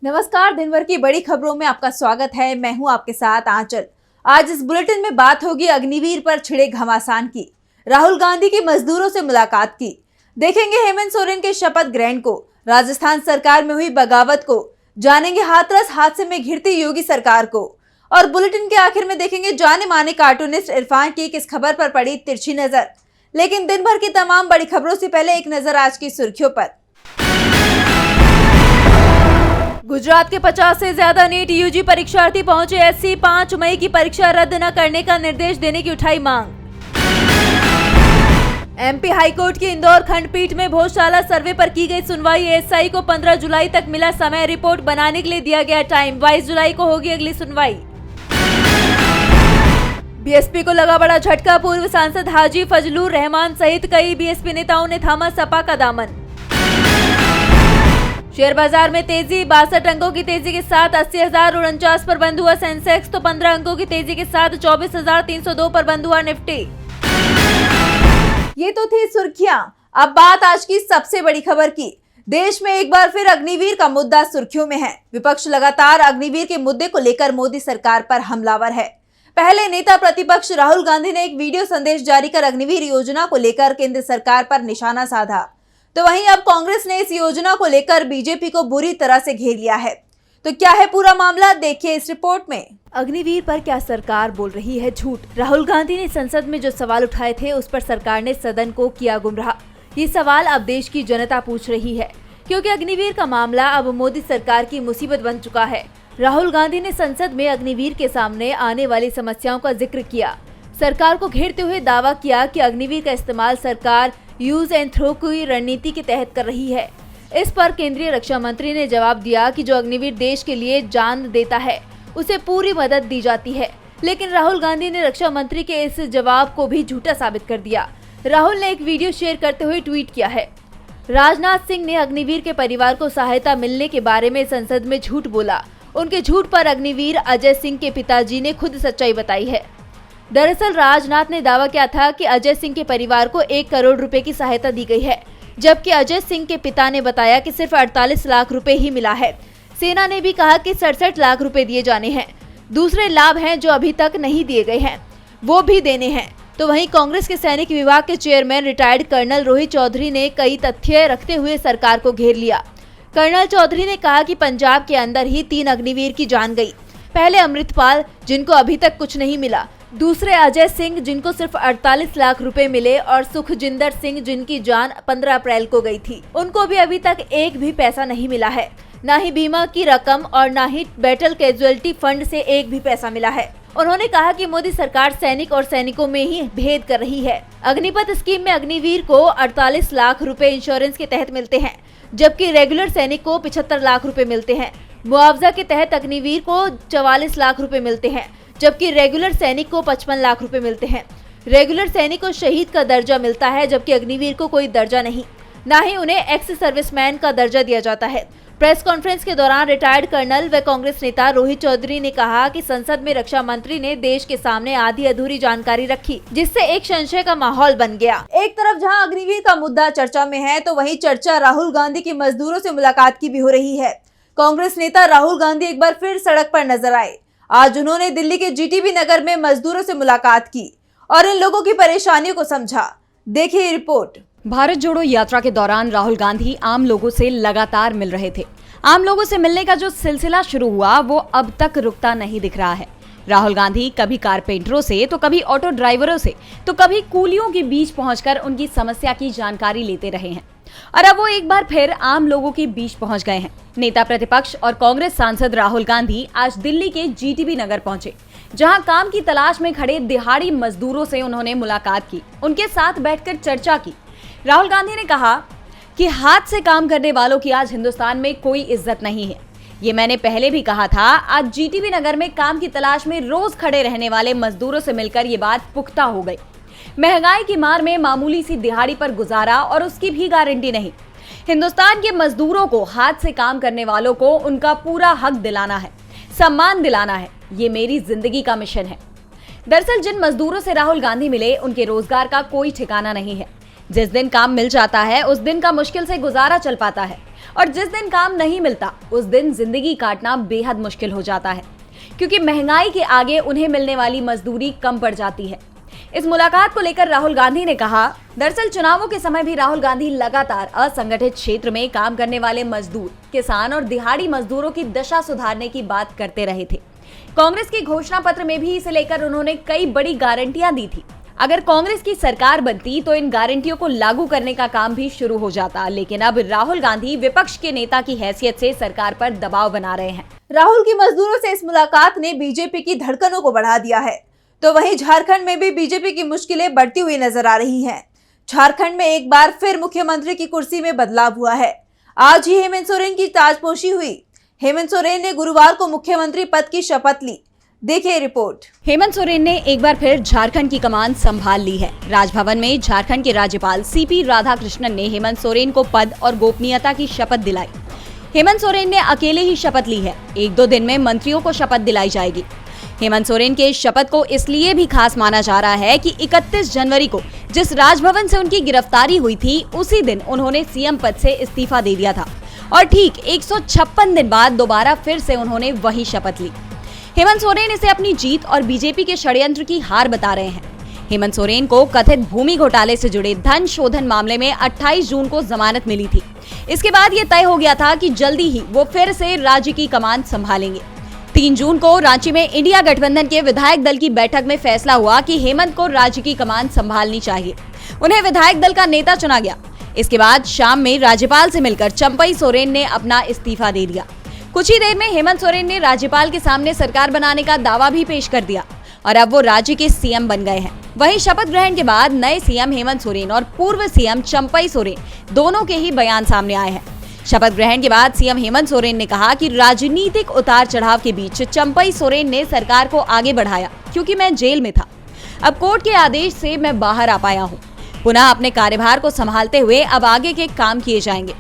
नमस्कार, दिन भर की बड़ी खबरों में आपका स्वागत है। मैं हूं आपके साथ आंचल। आज इस बुलेटिन में बात होगी अग्निवीर पर छिड़े घमासान की, राहुल गांधी की मजदूरों से मुलाकात की, देखेंगे हेमंत सोरेन के शपथ ग्रहण को, राजस्थान सरकार में हुई बगावत को, जानेंगे हाथरस हादसे में घिरती योगी सरकार को, और बुलेटिन के आखिर में देखेंगे जाने माने कार्टूनिस्ट इरफान की किस खबर पर पड़ी तिरछी नजर। लेकिन दिन भर की तमाम बड़ी खबरों से पहले एक नजर आज की सुर्खियों पर। गुजरात के 50 से ज्यादा नीट यूजी परीक्षार्थी पहुंचे एससी, 5 मई की परीक्षा रद्द न करने का निर्देश देने की उठाई मांग। एमपी हाईकोर्ट की इंदौर खंडपीठ में भोजशाला सर्वे पर की गई सुनवाई। एएसआई को 15 जुलाई तक मिला समय, रिपोर्ट बनाने के लिए दिया गया टाइम। 22 जुलाई को होगी अगली सुनवाई। बीएसपी को लगा बड़ा झटका, पूर्व सांसद हाजी फजलुर रहमान सहित कई बीएसपी नेताओं ने थामा सपा का दामन। शेयर बाजार में तेजी, 62 अंकों की तेजी के साथ 80,049 पर बंद हुआ सेंसेक्स, तो 15 अंकों की तेजी के साथ 24,302 पर बंद हुआ निफ्टी। ये तो थी सुर्खियां। अब बात आज की सबसे बड़ी खबर की। देश में एक बार फिर अग्निवीर का मुद्दा सुर्खियों में है। विपक्ष लगातार अग्निवीर के मुद्दे को लेकर मोदी सरकार पर हमलावर है। पहले नेता प्रतिपक्ष राहुल गांधी ने एक वीडियो संदेश जारी कर अग्निवीर योजना को लेकर केंद्र सरकार पर निशाना साधा, तो वहीं अब कांग्रेस ने इस योजना को लेकर बीजेपी को बुरी तरह से घेर लिया है। तो क्या है पूरा मामला, देखिए इस रिपोर्ट में। अग्निवीर पर क्या सरकार बोल रही है झूठ? राहुल गांधी ने संसद में जो सवाल उठाए थे उस पर सरकार ने सदन को किया गुमराह। ये सवाल अब देश की जनता पूछ रही है, क्योंकि अग्निवीर का मामला अब मोदी सरकार की मुसीबत बन चुका है। राहुल गांधी ने संसद में अग्निवीर के सामने आने वाली समस्याओं का जिक्र किया। सरकार को घेरते हुए दावा किया कि अग्निवीर का इस्तेमाल सरकार यूज एंड थ्रो की रणनीति के तहत कर रही है। इस पर केंद्रीय रक्षा मंत्री ने जवाब दिया कि जो अग्निवीर देश के लिए जान देता है उसे पूरी मदद दी जाती है। लेकिन राहुल गांधी ने रक्षा मंत्री के इस जवाब को भी झूठा साबित कर दिया। राहुल ने एक वीडियो शेयर करते हुए ट्वीट किया है, राजनाथ सिंह ने अग्निवीर के परिवार को सहायता मिलने के बारे में संसद में झूठ बोला। उनके झूठ पर अग्निवीर अजय सिंह के पिताजी ने खुद सच्चाई बताई है। दरअसल राजनाथ ने दावा किया था कि अजय सिंह के परिवार को 1 करोड़ रुपए की सहायता दी गई है, जबकि अजय सिंह के पिता ने बताया कि सिर्फ 48 लाख रुपए ही मिला है। सेना ने भी कहा कि 67 लाख रुपए दिए जाने हैं। दूसरे लाभ हैं जो अभी तक नहीं दिए गए हैं, वो भी देने हैं। तो वहीं कांग्रेस के सैनिक विभाग के chairman retired colonel Rohit Chaudhary ने कई तथ्य रखते हुए सरकार को घेर लिया। कर्नल चौधरी ने कहा कि पंजाब के अंदर ही 3 अग्निवीर की जान गई। पहले अमृतपाल, जिनको अभी तक कुछ नहीं मिला, दूसरे अजय सिंह, जिनको सिर्फ 48 लाख रुपए मिले, और सुखजिंदर सिंह, जिनकी जान 15 अप्रैल को गई थी। उनको भी अभी तक एक भी पैसा नहीं मिला है, न ही बीमा की रकम और न ही बैटल कैजुअलिटी फंड से एक भी पैसा मिला है। उन्होंने कहा कि मोदी सरकार सैनिक और सैनिकों में ही भेद कर रही है। अग्निपथ स्कीम में अग्निवीर को 48 लाख रुपए इंश्योरेंस के तहत मिलते हैं, जबकि रेगुलर सैनिक को 75 लाख रुपए मिलते हैं। मुआवजा के तहत अग्निवीर को 44 लाख रुपए मिलते हैं, जबकि रेगुलर सैनिक को 55 लाख रुपए मिलते हैं। रेगुलर सैनिक को शहीद का दर्जा मिलता है, जबकि अग्निवीर को कोई दर्जा नहीं, न ही उन्हें एक्स सर्विसमैन का दर्जा दिया जाता है। प्रेस कॉन्फ्रेंस के दौरान रिटायर्ड कर्नल व कांग्रेस नेता रोहित चौधरी ने कहा कि संसद में रक्षा मंत्री ने देश के सामने आधी अधूरी जानकारी रखी, जिससे एक संशय का माहौल बन गया। एक तरफ जहां अग्निवीर का मुद्दा चर्चा में है, तो वहीं चर्चा राहुल गांधी की मजदूरों से मुलाकात की भी हो रही है। कांग्रेस नेता राहुल गांधी एक बार फिर सड़क पर नजर आए। आज उन्होंने दिल्ली के जीटीबी नगर में मजदूरों से मुलाकात की और इन लोगों की परेशानियों को समझा। देखिए रिपोर्ट। भारत जोड़ो यात्रा के दौरान राहुल गांधी आम लोगों से लगातार मिल रहे थे। आम लोगों से मिलने का जो सिलसिला शुरू हुआ वो अब तक रुकता नहीं दिख रहा है। राहुल गांधी कभी कारपेंटरों से, तो कभी ऑटो ड्राइवरों से, तो कभी कूलियों के बीच पहुंचकर उनकी समस्या की जानकारी लेते रहे हैं, और अब वो एक बार फिर आम लोगों के बीच पहुंच गए हैं। नेता प्रतिपक्ष और कांग्रेस सांसद राहुल गांधी आज दिल्ली के जीटीबी नगर पहुंचे, जहां काम की तलाश में खड़े दिहाड़ी मजदूरों से उन्होंने मुलाकात की, उनके साथ बैठकर चर्चा की। राहुल गांधी ने कहा कि हाथ से काम करने वालों की आज हिंदुस्तान में कोई इज्जत नहीं है। ये मैंने पहले भी कहा था। आज जीटीबी नगर में काम की तलाश में रोज खड़े रहने वाले मजदूरों से मिलकर ये बात पुख्ता हो गई। महंगाई की मार में मामूली सी दिहाड़ी पर गुजारा और उसकी भी गारंटी नहीं। हिंदुस्तान के मजदूरों को, हाथ से काम करने वालों को उनका पूरा हक दिलाना है, सम्मान दिलाना है। ये मेरी जिंदगी का मिशन है। दरअसल जिन मजदूरों से राहुल गांधी मिले, उनके रोजगार का कोई ठिकाना नहीं है। जिस दिन काम मिल जाता है उस दिन का मुश्किल से गुजारा चल पाता है। और जिस दिन काम नहीं मिलता उस दिन जिंदगी काटना बेहद मुश्किल हो जाता है, क्योंकि महंगाई के आगे उन्हें मिलने वाली मजदूरी कम पड़ जाती है। इस मुलाकात को लेकर राहुल गांधी ने कहा, दरअसल चुनावों के समय भी राहुल गांधी लगातार असंगठित क्षेत्र में काम करने वाले मजदूर, किसान और दिहाड़ी मजदूरों की दशा सुधारने की बात करते रहे थे। कांग्रेस के घोषणा पत्र में भी इसे लेकर उन्होंने कई बड़ी गारंटियां दी थी। अगर कांग्रेस की सरकार बनती तो इन गारंटियों को लागू करने का काम भी शुरू हो जाता, लेकिन अब राहुल गांधी विपक्ष के नेता की हैसियत से सरकार पर दबाव बना रहे हैं। राहुल की मजदूरों से इस मुलाकात ने बीजेपी की धड़कनों को बढ़ा दिया है, तो वहीं झारखंड में भी बीजेपी की मुश्किलें बढ़ती हुई नजर आ रही हैं। झारखंड में एक बार फिर मुख्यमंत्री की कुर्सी में बदलाव हुआ है। आज ही हेमंत सोरेन की ताजपोशी हुई। हेमंत सोरेन ने गुरुवार को मुख्यमंत्री पद की शपथ ली। देखिए रिपोर्ट। हेमंत सोरेन ने एक बार फिर झारखंड की कमान संभाल ली है। राजभवन में झारखंड के राज्यपाल सीपी राधाकृष्णन ने हेमंत सोरेन को पद और गोपनीयता की शपथ दिलाई। हेमंत सोरेन ने अकेले ही शपथ ली है। 1-2 दिन में मंत्रियों को शपथ दिलाई जाएगी। हेमंत सोरेन के इस शपथ को इसलिए भी खास माना जा रहा है कि 31 जनवरी को जिस राजभवन से उनकी गिरफ्तारी हुई थी, उसी दिन उन्होंने सीएम पद से इस्तीफा दे दिया था और ठीक 156 दिन बाद दोबारा फिर से उन्होंने वही शपथ ली। हेमंत सोरेन इसे अपनी जीत और बीजेपी के षड्यंत्र की हार बता रहे हैं। हेमंत सोरेन को कथित भूमि घोटाले से जुड़े धन शोधन मामले में 28 जून को जमानत मिली थी। इसके बाद ये तय हो गया था कि जल्दी ही वो फिर से राज्य की कमान संभालेंगे। 3 जून को रांची में इंडिया गठबंधन के विधायक दल की बैठक में फैसला हुआ कि हेमंत को राज्य की कमान संभालनी चाहिए। उन्हें विधायक दल का नेता चुना गया। इसके बाद शाम में राज्यपाल से मिलकर चंपई सोरेन ने अपना इस्तीफा दे दिया। कुछ ही देर में हेमंत सोरेन ने राज्यपाल के सामने सरकार बनाने का दावा भी पेश कर दिया और अब वो राज्य के सीएम बन गए हैं। वहीं शपथ ग्रहण के बाद नए सीएम हेमंत सोरेन और पूर्व सीएम चंपई सोरेन दोनों के ही बयान सामने आए हैं। शपथ ग्रहण के बाद सीएम हेमंत सोरेन ने कहा कि राजनीतिक उतार चढ़ाव के बीच चंपई सोरेन ने सरकार को आगे बढ़ाया, क्योंकि मैं जेल में था। अब कोर्ट के आदेश से मैं बाहर आ पाया हूँ। पुनः अपने कार्यभार को संभालते हुए अब आगे के काम किए जाएंगे।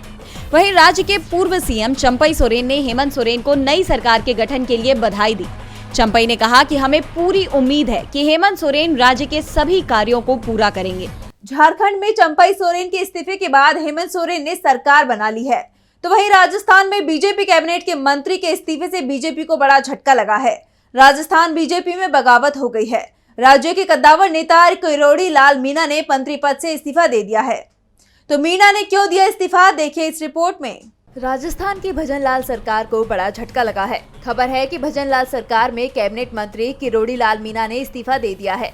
वहीं राज्य के पूर्व सीएम चंपई सोरेन ने हेमंत सोरेन को नई सरकार के गठन के लिए बधाई दी। चंपई ने कहा कि हमें पूरी उम्मीद है कि हेमंत सोरेन राज्य के सभी कार्यों को पूरा करेंगे। झारखंड में चंपई सोरेन के इस्तीफे के बाद हेमंत सोरेन ने सरकार बना ली है, तो वहीं राजस्थान में बीजेपी कैबिनेट के मंत्री के इस्तीफे से बीजेपी को बड़ा झटका लगा है। राजस्थान बीजेपी में बगावत हो गई है। राज्य के कद्दावर नेता किरोड़ी लाल मीणा ने मंत्री पद से इस्तीफा दे दिया है। तो मीणा ने क्यों दिया इस्तीफा, देखिए इस रिपोर्ट में। राजस्थान की भजन लाल सरकार को बड़ा झटका लगा है। खबर है कि भजन लाल सरकार में कैबिनेट मंत्री किरोड़ी लाल मीणा ने इस्तीफा दे दिया है।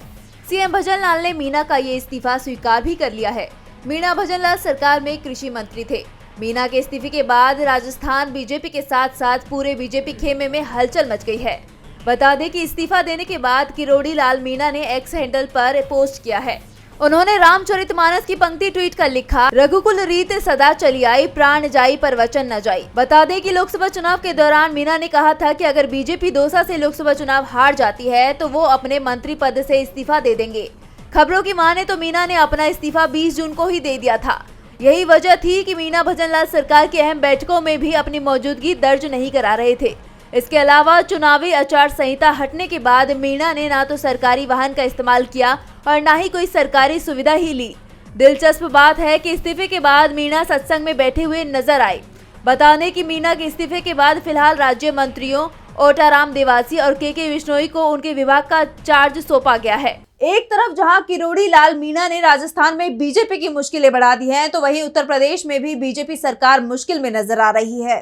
सीएम भजन लाल ने मीणा का ये इस्तीफा स्वीकार भी कर लिया है। मीणा भजन लाल सरकार में कृषि मंत्री थे। मीणा के इस्तीफे के बाद राजस्थान बीजेपी के साथ साथ पूरे बीजेपी खेमे में हलचल मच गई है। बता दें कि इस्तीफा देने के बाद किरोड़ी लाल मीणा ने एक्स हैंडल पर पोस्ट किया है। उन्होंने रामचरितमानस की पंक्ति ट्वीट कर लिखा, रघुकुल रीत सदा चली आई, प्राण जाई पर वचन न जाई। बता दें कि लोकसभा चुनाव के दौरान मीणा ने कहा था कि अगर बीजेपी दौसा से लोकसभा चुनाव हार जाती है तो वो अपने मंत्री पद से इस्तीफा दे देंगे। खबरों की माने तो मीणा ने अपना इस्तीफा 20 जून को ही दे दिया था। यही वजह थी कि मीणा भजन लाल सरकार की अहम बैठकों में भी अपनी मौजूदगी दर्ज नहीं करा रहे थे। इसके अलावा चुनावी आचार संहिता हटने के बाद मीणा ने ना तो सरकारी वाहन का इस्तेमाल किया और ना ही कोई सरकारी सुविधा ही ली। दिलचस्प बात है कि इस्तीफे के बाद मीणा सत्संग में बैठे हुए नजर आए। बता दें कि मीणा के इस्तीफे के बाद फिलहाल राज्य मंत्रियों ओटाराम देवासी और के विश्नोई को उनके विभाग का चार्ज सौंपा गया है। एक तरफ जहां किरोड़ी लाल मीणा ने राजस्थान में बीजेपी की मुश्किलें बढ़ा दी हैं, तो वहीं उत्तर प्रदेश में भी बीजेपी सरकार मुश्किल में नजर आ रही है।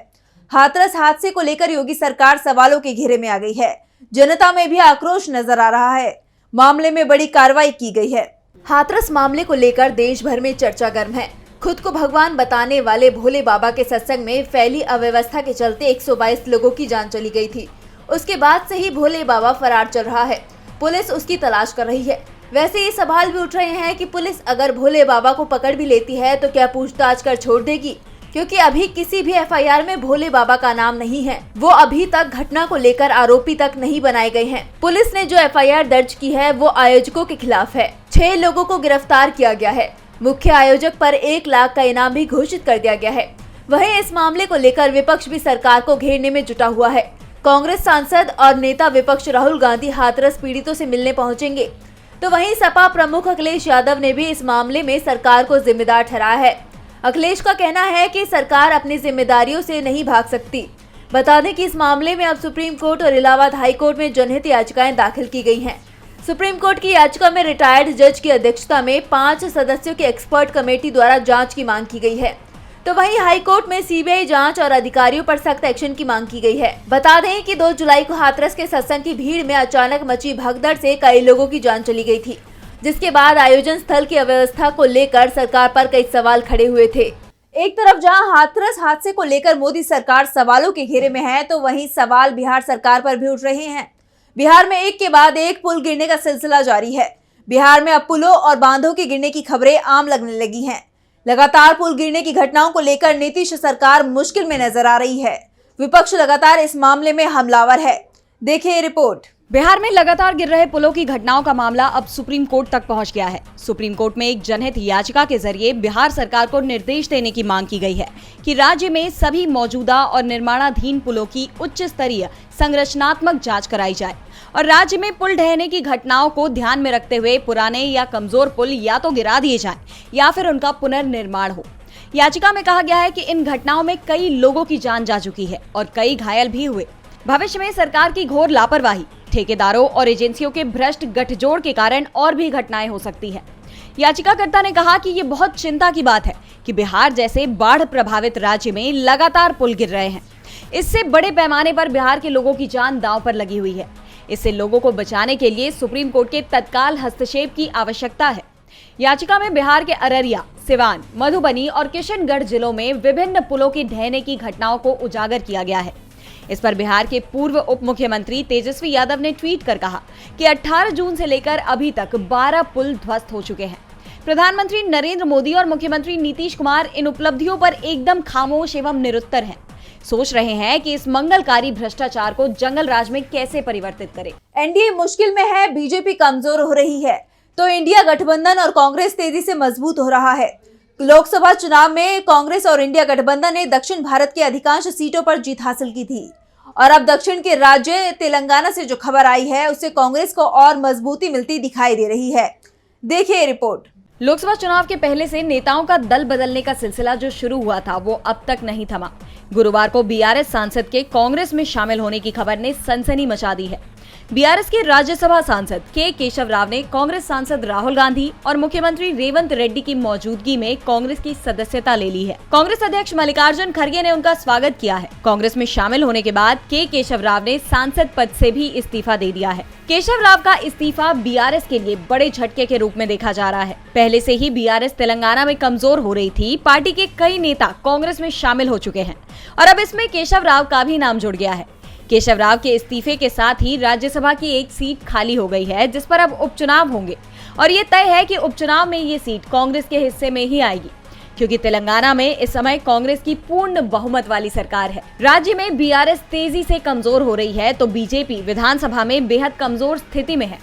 हाथरस हादसे को लेकर योगी सरकार सवालों के घेरे में आ गई है। जनता में भी आक्रोश नजर आ रहा है। मामले में बड़ी कार्रवाई की गई है। हाथरस मामले को लेकर देश भर में चर्चा गर्म है। खुद को भगवान बताने वाले भोले बाबा के सत्संग में फैली अव्यवस्था के चलते 122 लोगों की जान चली गई थी। उसके बाद से ही भोले बाबा फरार चल रहा है। पुलिस उसकी तलाश कर रही है। वैसे ये सवाल भी उठ रहे हैं कि पुलिस अगर भोले बाबा को पकड़ भी लेती है तो क्या पूछताछ कर छोड़ देगी, क्योंकि अभी किसी भी एफआईआर में भोले बाबा का नाम नहीं है। वो अभी तक घटना को लेकर आरोपी तक नहीं बनाए गए हैं। पुलिस ने जो एफआईआर दर्ज की है वो आयोजकों के खिलाफ है। 6 लोगों को गिरफ्तार किया गया है। मुख्य आयोजक पर 1 लाख का इनाम भी घोषित कर दिया गया है। वहीं इस मामले को लेकर विपक्ष भी सरकार को घेरने में जुटा हुआ है। कांग्रेस सांसद और नेता विपक्ष राहुल गांधी हाथरस पीड़ितों से मिलने पहुंचेंगे, तो वहीं सपा प्रमुख अखिलेश यादव ने भी इस मामले में सरकार को जिम्मेदार ठहराया है। अखिलेश का कहना है कि सरकार अपनी जिम्मेदारियों से नहीं भाग सकती। बता दें कि इस मामले में अब सुप्रीम कोर्ट और इलाहाबाद हाई कोर्ट में जनहित याचिकाएं दाखिल की गई हैं। सुप्रीम कोर्ट की याचिका में रिटायर्ड जज की अध्यक्षता में 5 सदस्यों की एक्सपर्ट कमेटी द्वारा जांच की मांग की गई है, तो वहीं हाई कोर्ट में सीबीआई जांच और अधिकारियों पर सख्त एक्शन की मांग की गई है। बता दें कि 2 जुलाई को हाथरस के सत्संग की भीड़ में अचानक मची भगदड़ से कई लोगों की जान चली गई थी, जिसके बाद आयोजन स्थल की अव्यवस्था को लेकर सरकार पर कई सवाल खड़े हुए थे। एक तरफ जहां हाथरस हादसे को लेकर मोदी सरकार सवालों के घेरे में है, तो वहीं सवाल बिहार सरकार पर भी उठ रहे हैं। बिहार में एक के बाद एक पुल गिरने का सिलसिला जारी है। बिहार में अब पुलों और बांधों के गिरने की खबरें आम लगने लगी हैं। लगातार पुल गिरने की घटनाओं को लेकर नीतीश सरकार मुश्किल में नजर आ रही है। विपक्ष लगातार इस मामले में हमलावर है। देखिए रिपोर्ट। बिहार में लगातार गिर रहे पुलों की घटनाओं का मामला अब सुप्रीम कोर्ट तक पहुंच गया है। सुप्रीम कोर्ट में एक जनहित याचिका के जरिए बिहार सरकार को निर्देश देने की मांग की गई है कि राज्य में सभी मौजूदा और निर्माणाधीन पुलों की उच्च स्तरीय संरचनात्मक जांच कराई जाए और राज्य में पुल ढहने की घटनाओं को ध्यान में रखते हुए पुराने या कमजोर पुल या तो गिरा दिए जाएं या फिर उनका पुनर्निर्माण हो। याचिका में कहा गया है कि इन घटनाओं में कई लोगों की जान जा चुकी है और कई घायल भी हुए। भविष्य में सरकार की घोर लापरवाही, ठेकेदारों और एजेंसियों के भ्रष्ट गठजोड़ के कारण और भी घटनाएं हो सकती है। याचिकाकर्ता ने कहा कि ये बहुत चिंता की बात है कि बिहार जैसे बाढ़ प्रभावित राज्य में लगातार पुल गिर रहे हैं। इससे बड़े पैमाने पर बिहार के लोगों की जान दांव पर लगी हुई है। इससे लोगों को बचाने के लिए सुप्रीम कोर्ट के तत्काल हस्तक्षेप की आवश्यकता है। याचिका में बिहार के अररिया, सिवान, मधुबनी और किशनगढ़ जिलों में विभिन्न पुलों की ढहने की घटनाओं को उजागर किया गया है। इस पर बिहार के पूर्व उप मुख्यमंत्री तेजस्वी यादव ने ट्वीट कर कहा कि 18 जून से लेकर अभी तक 12 पुल ध्वस्त हो चुके हैं। प्रधानमंत्री नरेंद्र मोदी और मुख्यमंत्री नीतीश कुमार इन उपलब्धियों पर एकदम खामोश एवं निरुत्तर हैं। सोच रहे हैं कि इस मंगलकारी भ्रष्टाचार को जंगल राज में कैसे परिवर्तित करें। एनडीए मुश्किल में है, बीजेपी कमजोर हो रही है, तो इंडिया गठबंधन और कांग्रेस तेजी से मजबूत हो रहा है। लोकसभा चुनाव में कांग्रेस और इंडिया गठबंधन ने दक्षिण भारत की अधिकांश सीटों पर जीत हासिल की थी और अब दक्षिण के राज्य तेलंगाना से जो खबर आई है, उससे कांग्रेस को और मजबूती मिलती दिखाई दे रही है। देखिए रिपोर्ट। लोकसभा चुनाव के पहले से नेताओं का दल बदलने का सिलसिला जो शुरू हुआ था वो अब तक नहीं थमा। गुरुवार को बीआरएस सांसद के कांग्रेस में शामिल होने की खबर ने सनसनी मचा दी है। बीआरएस के राज्यसभा सांसद के केशव राव ने कांग्रेस सांसद राहुल गांधी और मुख्यमंत्री रेवंत रेड्डी की मौजूदगी में कांग्रेस की सदस्यता ले ली है। कांग्रेस अध्यक्ष मल्लिकार्जुन खड़गे ने उनका स्वागत किया है। कांग्रेस में शामिल होने के बाद के केशव राव ने सांसद पद से भी इस्तीफा दे दिया है। केशव राव का इस्तीफा बीआरएस के लिए बड़े झटके के रूप में देखा जा रहा है। पहले से ही बीआरएस तेलंगाना में कमजोर हो रही थी। पार्टी के कई नेता कांग्रेस में शामिल हो चुके हैं और अब इसमें केशव राव का भी नाम जुड़ गया है। केशव राव के इस्तीफे के साथ ही राज्यसभा की एक सीट खाली हो गई है, जिस पर अब उपचुनाव होंगे और ये तय है कि उपचुनाव में ये सीट कांग्रेस के हिस्से में ही आएगी, क्योंकि तेलंगाना में इस समय कांग्रेस की पूर्ण बहुमत वाली सरकार है। राज्य में बीआरएस तेजी से कमजोर हो रही है तो बीजेपी विधानसभा में बेहद कमजोर स्थिति में है।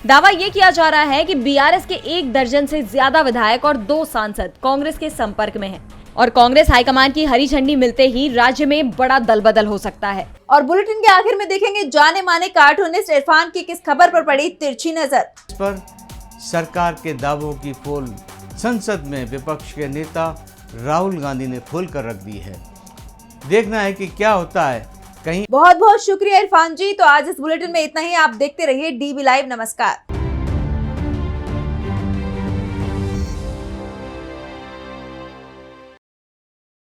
दावा ये किया जा रहा है कि बीआरएस के 1 दर्जन से ज्यादा विधायक और 2 सांसद कांग्रेस के संपर्क में हैं और कांग्रेस हाईकमान की हरी झंडी मिलते ही राज्य में बड़ा दलबदल हो सकता है। और बुलेटिन के आखिर में देखेंगे जाने माने कार्टूनिस्ट इरफान की किस खबर पर पड़ी तिरछी नजर। इस पर सरकार के दावों की पोल संसद में विपक्ष के नेता राहुल गांधी ने खोल कर रख दी है। देखना है कि क्या होता है। कहीं बहुत बहुत शुक्रिया इरफान जी। तो आज इस बुलेटिन में इतना ही। आप देखते रहिए डीबी लाइव। नमस्कार।